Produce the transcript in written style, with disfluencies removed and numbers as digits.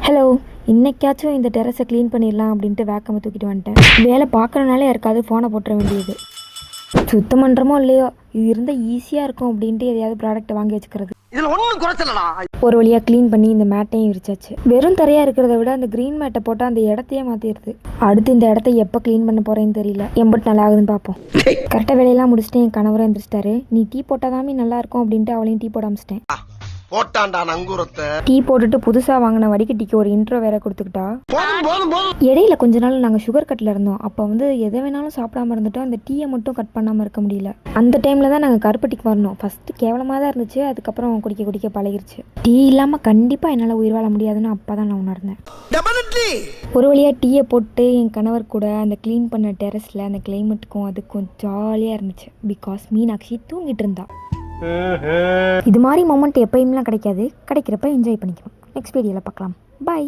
Hello, இன்னைக்காச்சும் இந்த டெரஸை clean பண்ணிடலாம் அப்படின்ட்டு வேக்கமை தூக்கிட்டு வந்துட்டேன். வேலை பார்க்குறனாலே யாருக்காவது ஃபோனை போட்டுற வேண்டியது. சுத்தம் பண்ணுறமோ இல்லையோ, இது இருந்தால் ஈஸியாக இருக்கும் அப்படின்ட்டு எதையாவது ப்ராடக்ட்டை வாங்கி வச்சுக்கிறது. இதுல ஒண்ணும் குறைச்சலடா. ஒரு வழியாக க்ளீன் பண்ணி இந்த மேட்டையும் விரிச்சாச்சு. வெறும் தரையாக இருக்கிறத விட அந்த க்ரீன் மேட்டை போட்டால் அந்த இடத்தையே மாற்றிடுது. அடுத்து இந்த இடத்த எப்போ க்ளீன் பண்ண போகிறேன்னு தெரியல. எம்பட்டு நல்லா ஆகுதுன்னு பார்ப்போம். கரெக்டாக வேலையெல்லாம் முடிச்சுட்டு என் கணவரை எழுந்திரிச்சிட்டாரு. நீ டீ போட்டாதாமே நல்லா இருக்கும் அப்படின்ட்டு அவளையும் டீ போட ஆரம்பிச்சிட்டேன். போட்டான்டா நங்கூரத்தை. டீ போட்டுட்டு புதுசாக வாங்கின வடிகட்டிக்கு ஒரு இன்ட்ரோ வேற கொடுத்துக்கிட்டா. போதும் போதும் போதும். இடையில கொஞ்ச நாள் நாங்கள் சுகர் கட்டில் இருந்தோம். அப்போ எதை வேணாலும் சாப்பிடாம இருந்துட்டோம். அந்த டீயை மட்டும் கட் பண்ணாமல் இருக்க முடியல. அந்த டைமில் தான் நாங்கள் கருப்பட்டிக்கு வரணும். ஃபஸ்ட்டு கேவலமாக தான் இருந்துச்சு. அதுக்கப்புறம் குடிக்க குடிக்க பழகிருச்சு. டீ இல்லாமல் கண்டிப்பாக என்னால் உயிர் வாழ முடியாதுன்னு அப்போ தான் நான் உணர்ந்தேன். ஒரு வழியாக டீயை போட்டு என் கணவர் கூட அந்த க்ளீன் பண்ண டெரஸில் அந்த கிளைமேட்டுக்கும் அதுக்கும் ஜாலியாக இருந்துச்சு. பிகாஸ் மீனாட்சி தூங்கிட்டு இருந்தா. இது மாதிரி மொமெண்ட் எப்பயும்லாம் கிடைக்காது. கிடைக்கிறப்ப என்ஜாய் பண்ணிக்கணும். நெக்ஸ்ட் வீடியோவில் பார்க்கலாம். பை.